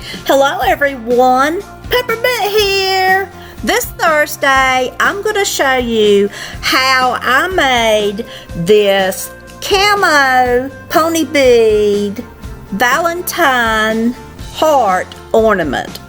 Hello everyone, Peppermint here. This Thursday I'm going to show you how I made this camo pony bead Valentine heart ornament.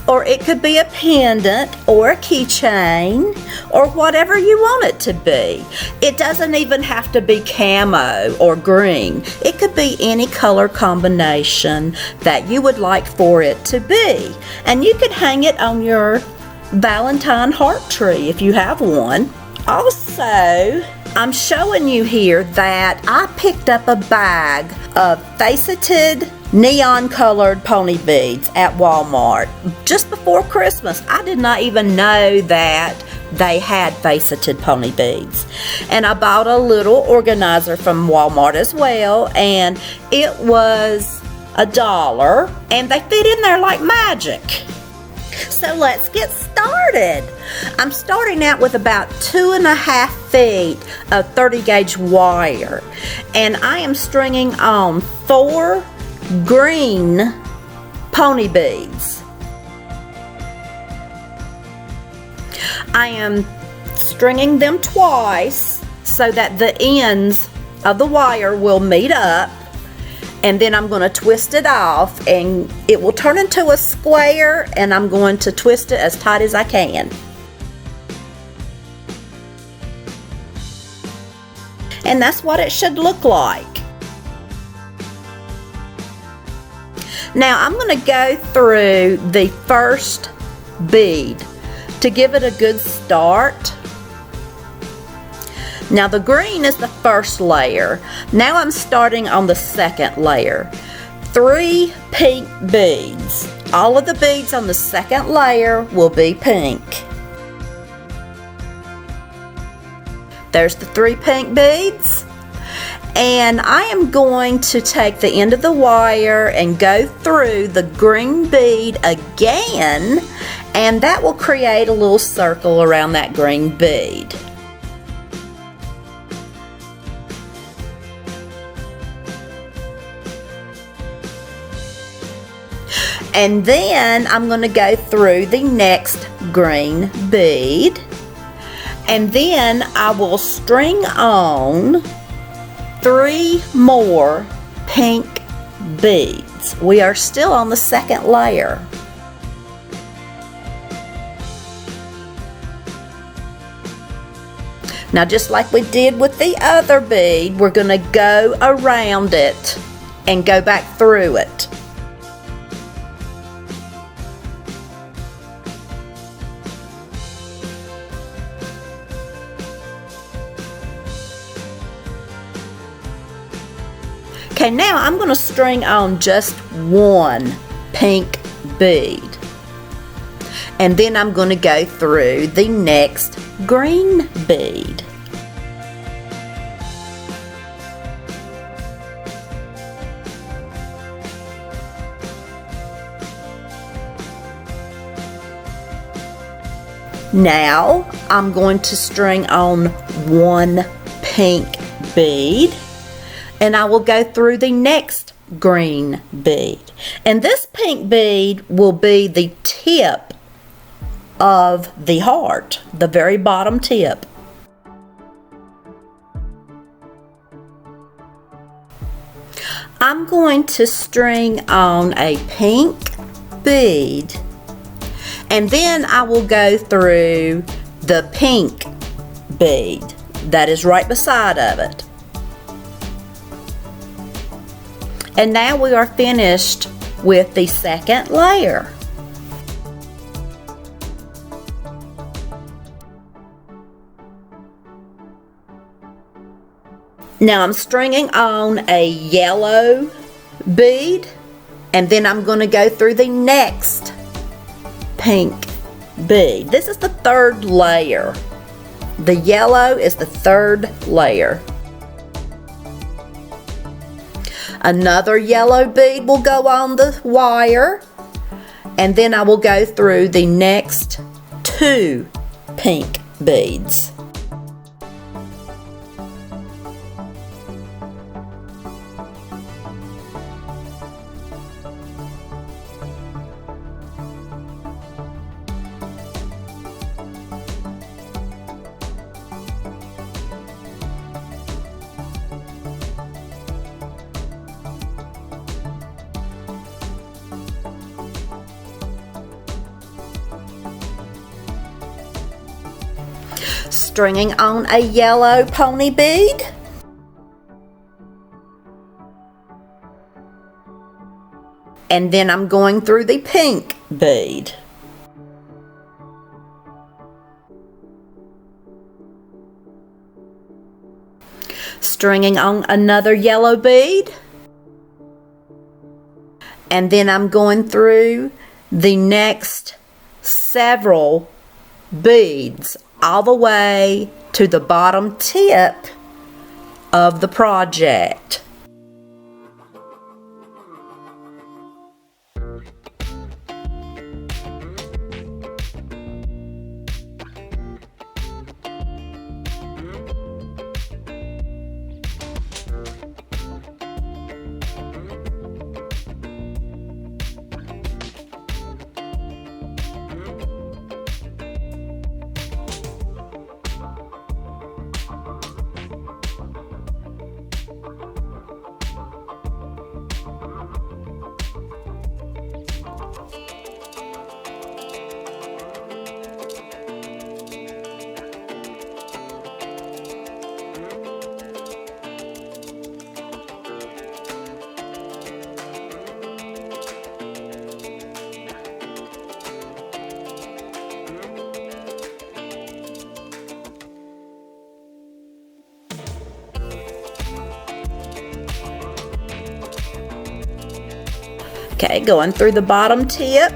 Or it could be a pendant or a keychain or whatever you want it to be. It doesn't even have to be camo or green. It could be any color combination that you would like for it to be. And you could hang it on your Valentine heart tree if you have one. Also, I'm showing you here that I picked up a bag of faceted neon colored pony beads at Walmart just before Christmas. I did not even know that they had faceted pony beads. And I bought a little organizer from Walmart as well, and it was $1 and they fit in there like magic. So let's get started. I'm starting out with about 2.5 feet of 30 gauge wire, and I am stringing on 4 green pony beads. I am stringing them twice so that the ends of the wire will meet up, and then I'm going to twist it off and it will turn into a square, and I'm going to twist it as tight as I can. And that's what it should look like. Now I'm going to go through the first bead to give it a good start. Now the green is the first layer. Now I'm starting on the second layer. 3 pink beads. All of the beads on the second layer will be pink. There's the 3 pink beads. And I am going to take the end of the wire and go through the green bead again, and that will create a little circle around that green bead. And then I'm going to go through the next green bead, and then I will string on 3 more pink beads. We are still on the second layer. Now, just like we did with the other bead, we're going to go around it and go back through it. Okay, now I'm going to string on just 1 pink bead, and then I'm going to go through the next green bead. Now I'm going to string on 1 pink bead, and I will go through the next green bead. And this pink bead will be the tip of the heart, the very bottom tip. I'm going to string on a pink bead, and then I will go through the pink bead that is right beside of it. And now we are finished with the second layer. Now I'm stringing on a yellow bead, and then I'm going to go through the next pink bead. This is the 3rd layer. The yellow is the 3rd layer. Another yellow bead will go on the wire, and then I will go through the next 2 pink beads. stringing on a yellow pony bead, and then I'm going through the pink bead. Stringing on another yellow bead, and then I'm going through the next several beads all the way to the bottom tip of the project. Okay, going through the bottom tip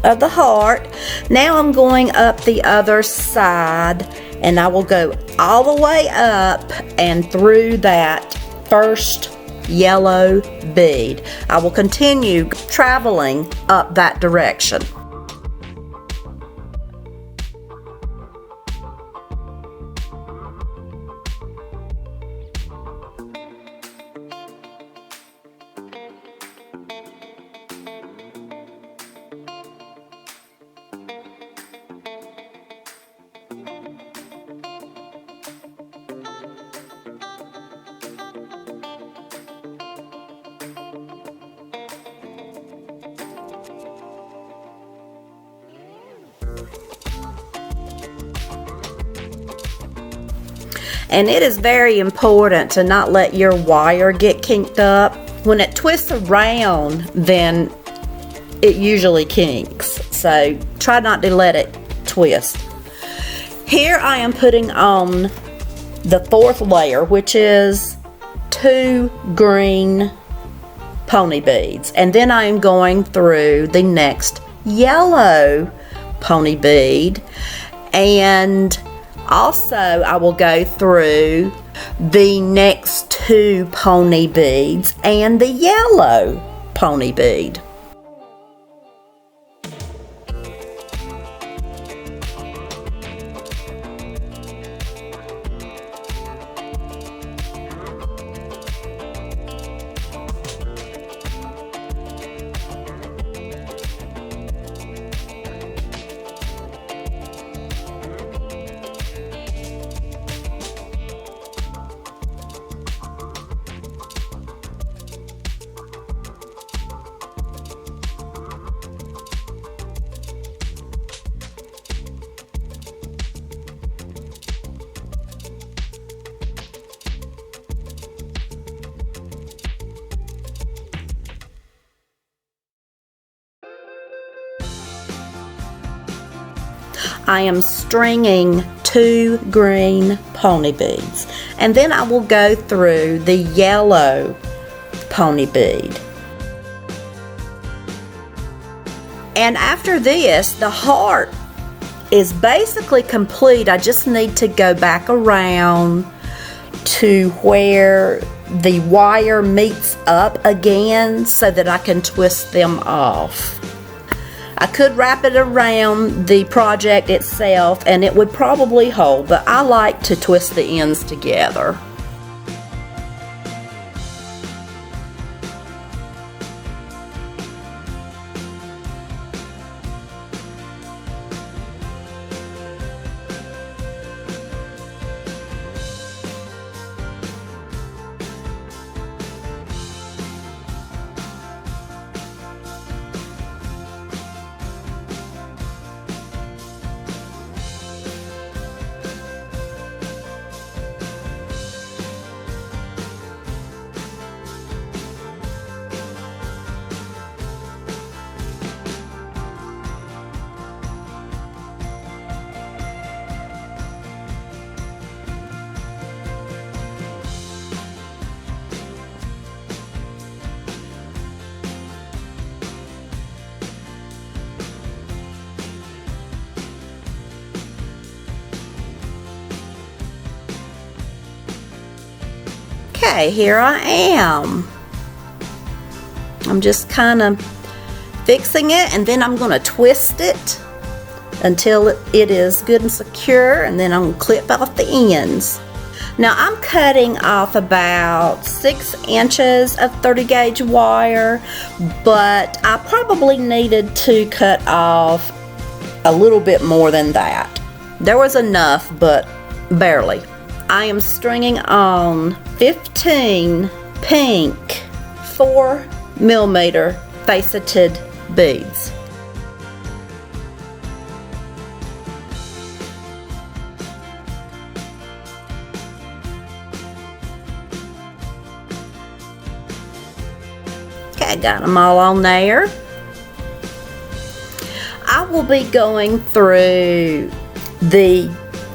of the heart. Now I'm going up the other side, and I will go all the way up and through that first yellow bead. I will continue traveling up that direction. And it is very important to not let your wire get kinked up. When it twists around, then it usually kinks. So try not to let it twist. Here I am putting on the fourth layer, which is 2 green pony beads. And then I am going through the next yellow pony bead, and also I will go through the next 2 pony beads and the yellow pony bead. I am stringing 2 green pony beads, and then I will go through the yellow pony bead. And after this, the heart is basically complete. I just need to go back around to where the wire meets up again so that I can twist them off. I could wrap it around the project itself and it would probably hold, but I like to twist the ends together. Okay, here I am. I'm just kind of fixing it, and then I'm going to twist it until it is good and secure, and then I'm going to clip off the ends. Now I'm cutting off about 6 inches of 30 gauge wire, but I probably needed to cut off a little bit more than that. There was enough, but barely. I am stringing on 15 pink 4mm faceted beads. Okay, I got them all on there. I will be going through the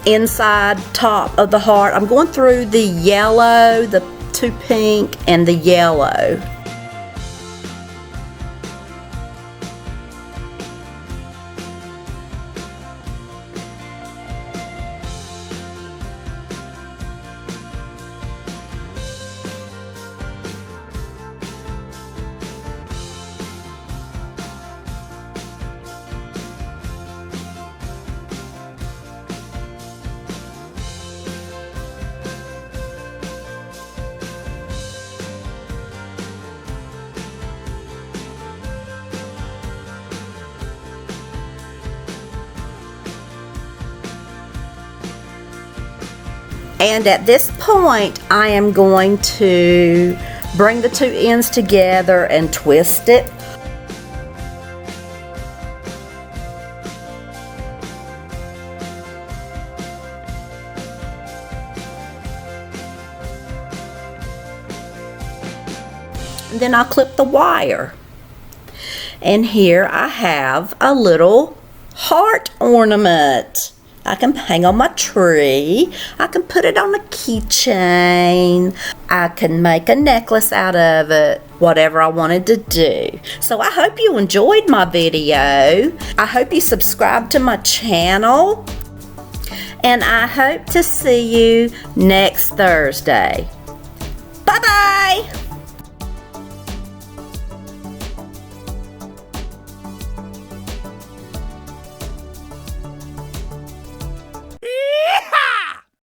inside top of the heart. I'm going through the yellow, the 2 pink, and the yellow. And at this point, I am going to bring the 2 ends together and twist it. And then I'll clip the wire. And here I have a little heart ornament. I can hang on my tree. I can put it on a keychain. I can make a necklace out of it. Whatever I wanted to do. So I hope you enjoyed my video. I hope you subscribe to my channel. And I hope to see you next Thursday. Bye-bye.